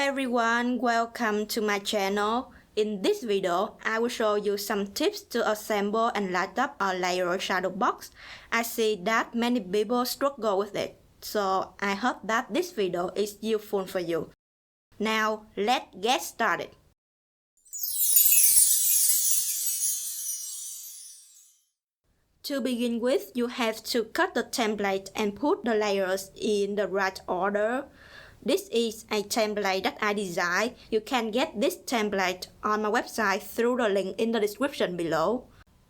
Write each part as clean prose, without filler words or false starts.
everyone, welcome to my channel. In this video, I will show you some tips to assemble and light up a layer shadow box. I see that many people struggle with it, so I hope that this video is useful for you. Now, let's get started. To begin with, you have to cut the template and put the layers in the right order. This is a template that I designed. You can get this template on my website through the link in the description below.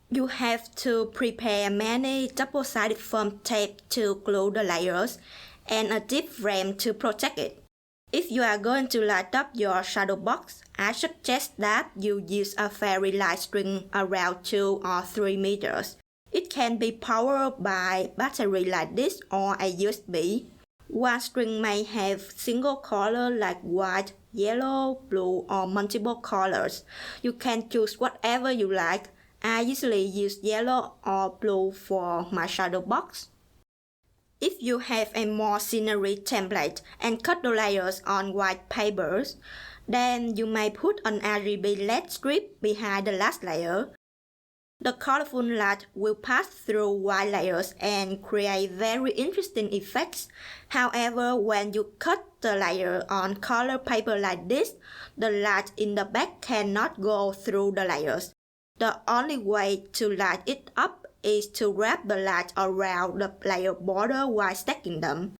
You have to prepare many double-sided foam tape to glue the layers and a deep frame to protect it. If you are going to light up your shadow box, I suggest that you use a very light string around 2 or 3 meters. It can be powered by battery like this or a USB. One string may have single color like white, yellow, blue or multiple colors. You can choose whatever you like. I usually use yellow or blue for my shadow box. If you have a more scenery template and cut the layers on white papers, then you may put an RGB LED strip behind the last layer. The colorful light will pass through white layers and create very interesting effects. However, when you cut the layer on color paper like this, the light in the back cannot go through the layers. The only way to light it up is to wrap the light around the layer border while stacking them.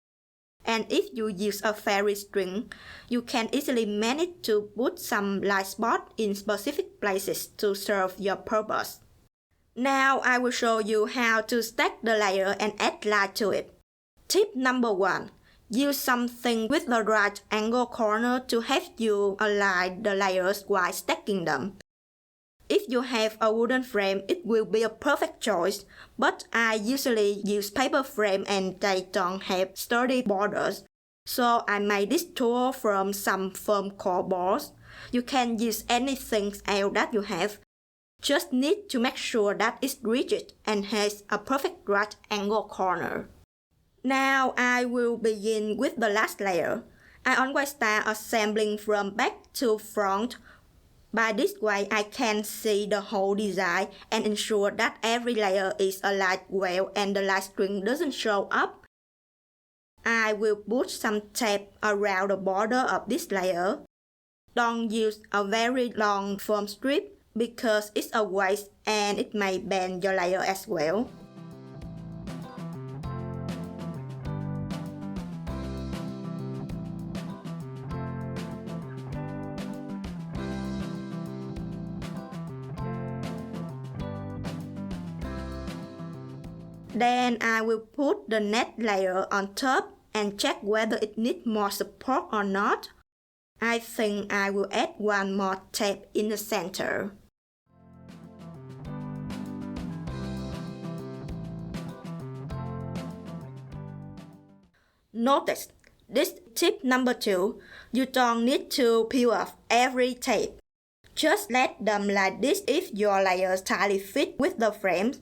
And if you use a fairy string, you can easily manage to put some light spots in specific places to serve your purpose. Now I will show you how to stack the layer and add light to it. Tip number 1. Use something with the right angle corner to help you align the layers while stacking them. If you have a wooden frame, it will be a perfect choice, but I usually use paper frame and they don't have sturdy borders, so I made this tool from some foam core boards. You can use anything else that you have. Just need to make sure that it's rigid and has a perfect right angle corner. Now I will begin with the last layer. I always start assembling from back to front. By this way, I can see the whole design and ensure that every layer is aligned well and the light string doesn't show up. I will put some tape around the border of this layer. Don't use a very long foam strip because it's a waste and it may bend your layer as well. Then I will put the next layer on top and check whether it needs more support or not. I think I will add one more tape in the center. Notice, this tip number 2, you don't need to peel off every tape. Just let them like this if your layers tightly fit with the frames.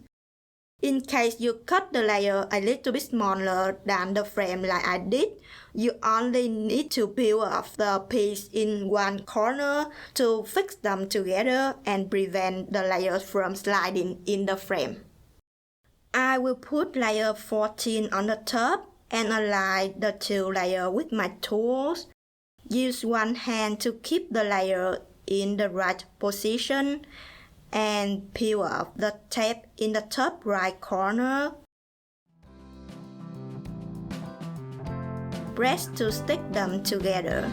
In case you cut the layer a little bit smaller than the frame like I did, you only need to peel off the piece in one corner to fix them together and prevent the layers from sliding in the frame. I will put layer 14 on the top and align the 2 layers with my tools. Use one hand to keep the layer in the right position and peel off the tape in the top right corner. Press to stick them together.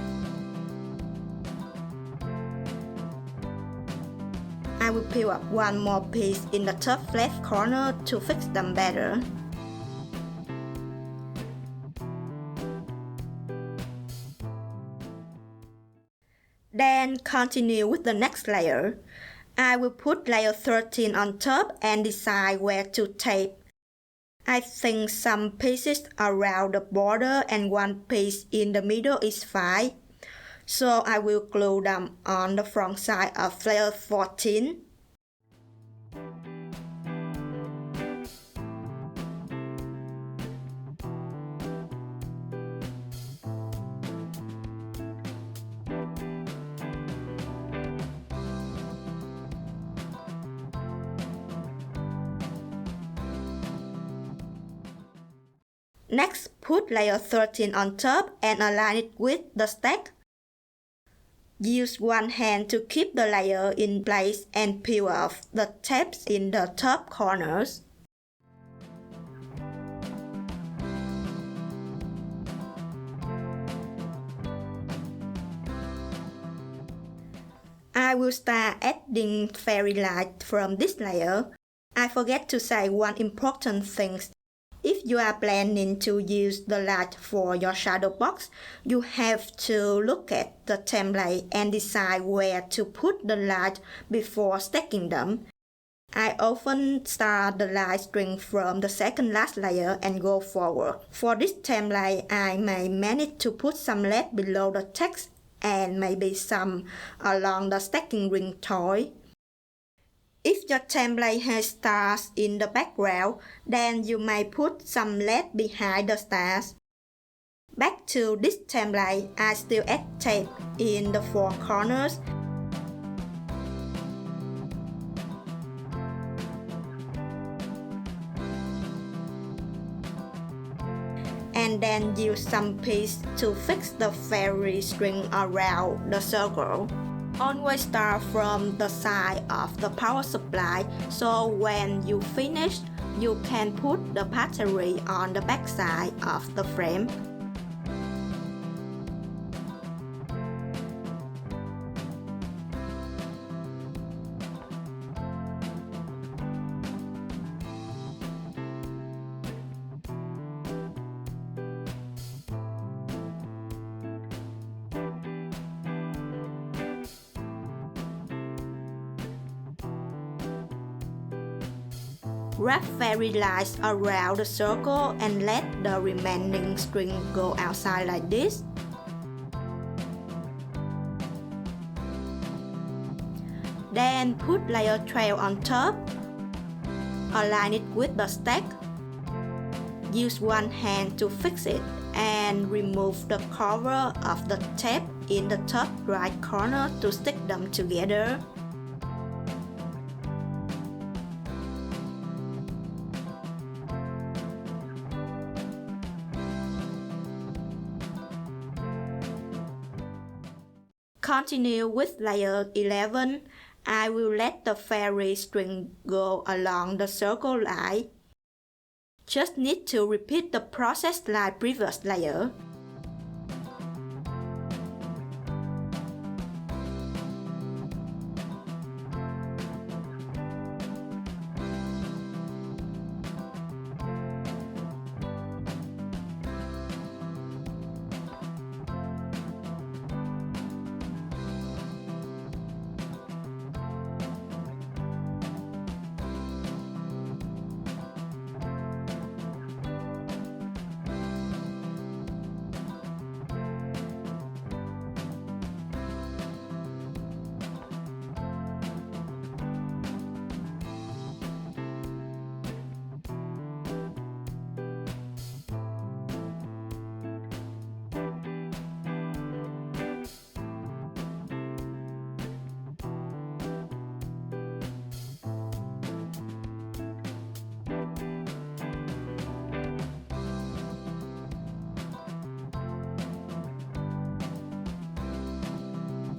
I will peel up one more piece in the top left corner to fix them better. Then continue with the next layer. I will put layer 13 on top and decide where to tape. I think some pieces around the border and one piece in the middle is fine. So I will glue them on the front side of layer 14. Next, put layer 13 on top and align it with the stack. Use one hand to keep the layer in place and peel off the tabs in the top corners. I will start adding fairy light from this layer. I forget to say one important thing. If you are planning to use the light for your shadow box, you have to look at the template and decide where to put the light before stacking them. I often start the light string from the second last layer and go forward. For this template, I may manage to put some LED below the text and maybe some along the stacking ring toy. If your template has stars in the background, then you may put some LED behind the stars. Back to this template, I still add tape in the four corners. And then use some piece to fix the fairy string around the circle. Always start from the side of the power supply, so when you finish, you can put the battery on the back side of the frame. Wrap fairy lights around the circle and let the remaining string go outside like this. Then put layer 12 on top. Align it with the stack. Use one hand to fix it and remove the cover of the tape in the top right corner to stick them together. Continue with layer 11. I will let the fairy string go along the circle line. Just need to repeat the process like previous layer.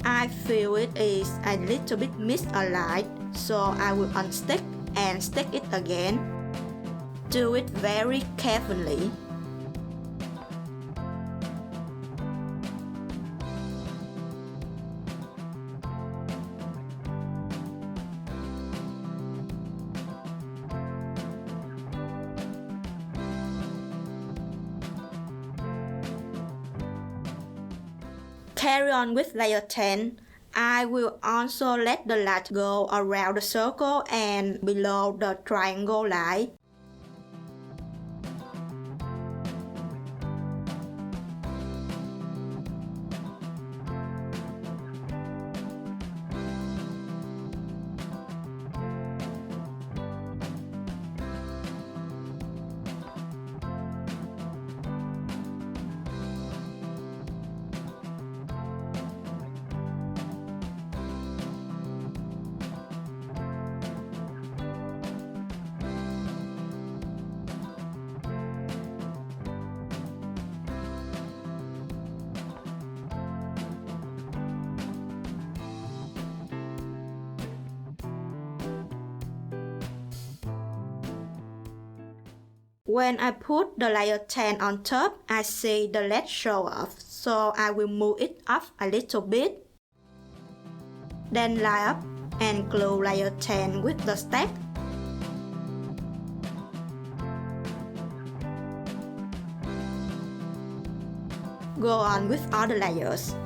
I feel it is a little bit misaligned, so I will unstick and stick it again. Do it very carefully. Carry on with layer 10. I will also let the light go around the circle and below the triangle line. When I put the layer 10 on top, I see the LED show up, so I will move it up a little bit. Then line up and glue layer 10 with the stack. Go on with other layers.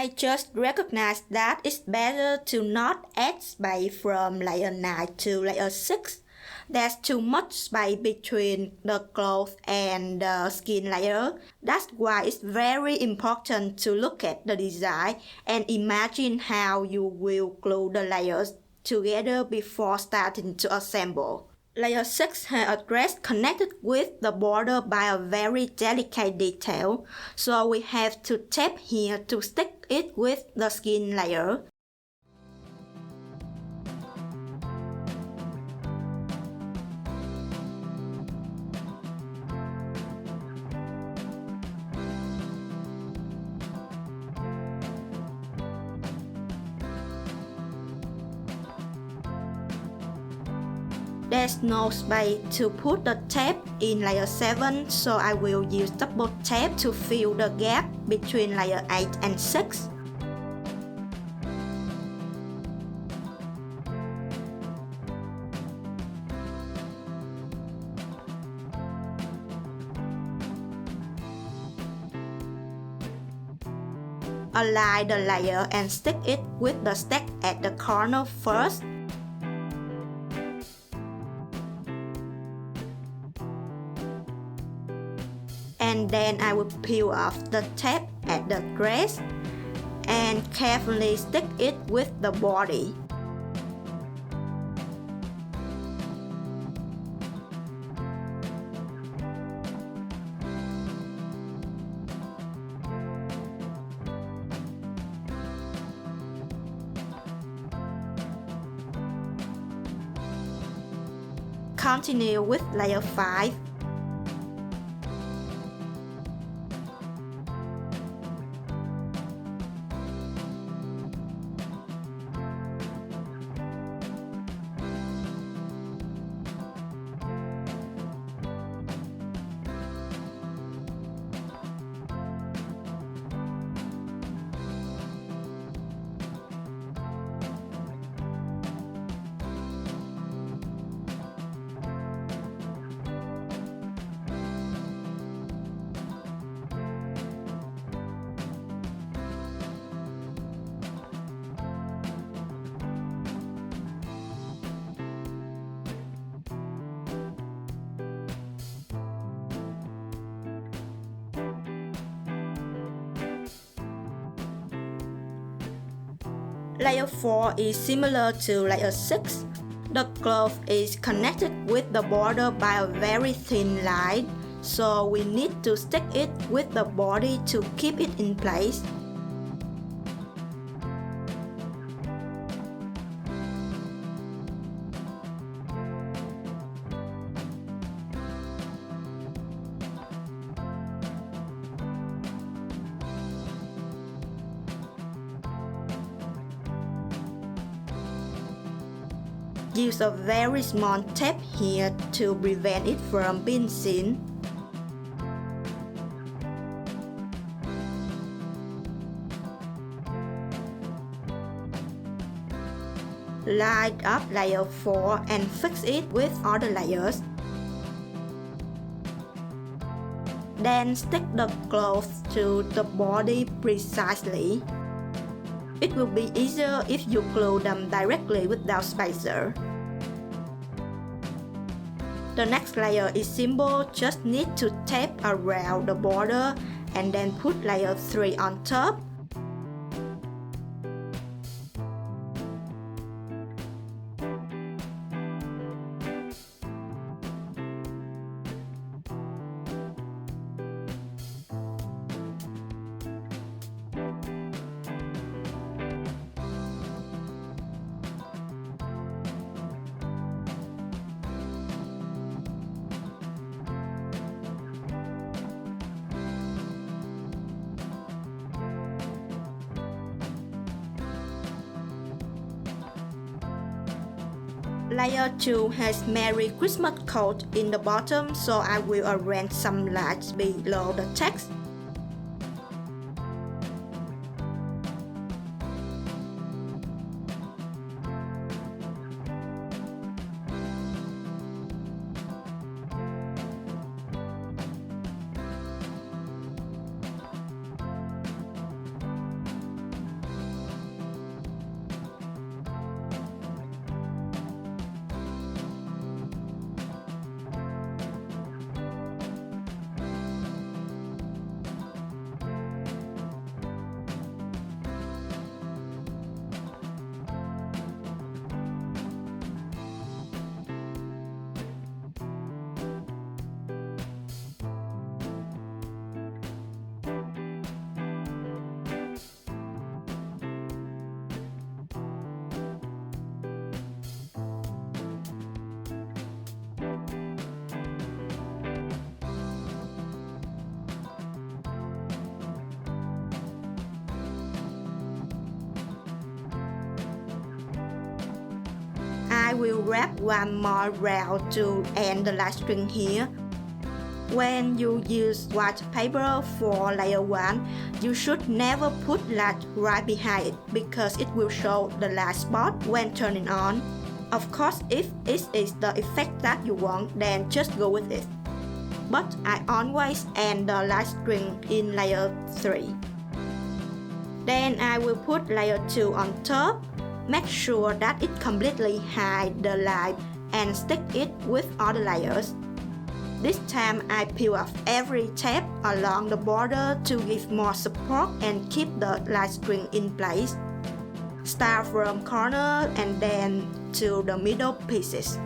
I just recognized that it's better to not add space from layer 9 to layer 6. There's too much space between the cloth and the skin layer. That's why it's very important to look at the design and imagine how you will glue the layers together before starting to assemble. Layer 6 has a dress connected with the border by a very delicate detail, so we have to tape here to stick it with the skin layer. There's no space to put the tape in layer 7, so I will use double tape to fill the gap between layer 8 and 6. Align the layer and stick it with the stack at the corner first. And then I will peel off the tape at the dress and carefully stick it with the body. Continue with layer 5. Layer 4 is similar to layer 6. The cloth is connected with the border by a very thin line, so we need to stick it with the body to keep it in place. Use a very small tape here to prevent it from being seen. Line up layer 4 and fix it with other layers. Then stick the cloth to the body precisely. It will be easier if you glue them directly without spacer. The next layer is simple, just need to tape around the border and then put layer 3 on top. Layer 2 has Merry Christmas quote in the bottom, so I will arrange some lights below the text. I will wrap one more round to end the last string here. When you use white paper for layer 1, you should never put light right behind it because it will show the last spot when turning on. Of course, if it is the effect that you want, then just go with it. But I always end the last string in layer 3. Then I will put layer 2 on top. Make sure that it completely hides the light and stick it with other layers. This time I peel off every tape along the border to give more support and keep the light string in place. Start from corner and then to the middle pieces.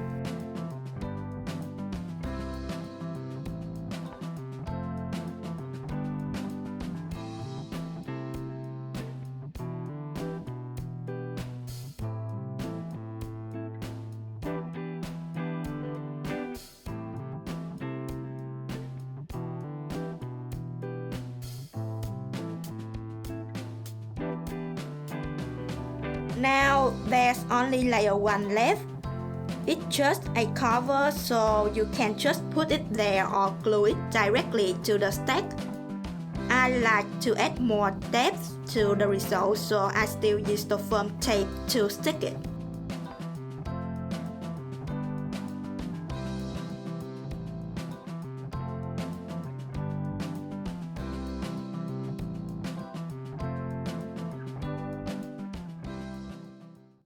Now there's only layer 1 left. It's just a cover, so you can just put it there or glue it directly to the stack. I like to add more depth to the result, so I still use the foam tape to stick it.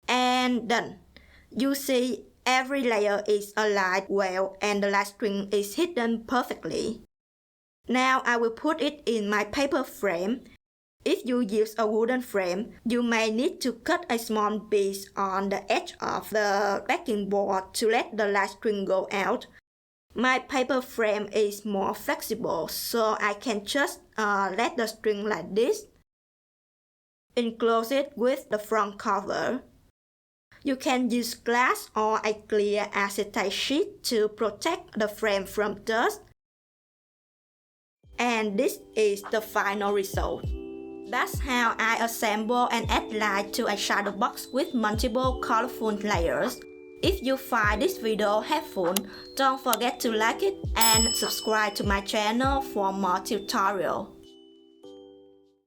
And done. You see, every layer is aligned well and the last string is hidden perfectly. Now I will put it in my paper frame. If you use a wooden frame, you may need to cut a small piece on the edge of the backing board to let the light string go out. My paper frame is more flexible, so I can just let the string like this. Enclose it with the front cover. You can use glass or a clear acetate sheet to protect the frame from dust. And this is the final result. That's how I assemble and add light to a shadow box with multiple colorful layers. If you find this video helpful, don't forget to like it and subscribe to my channel for more tutorials.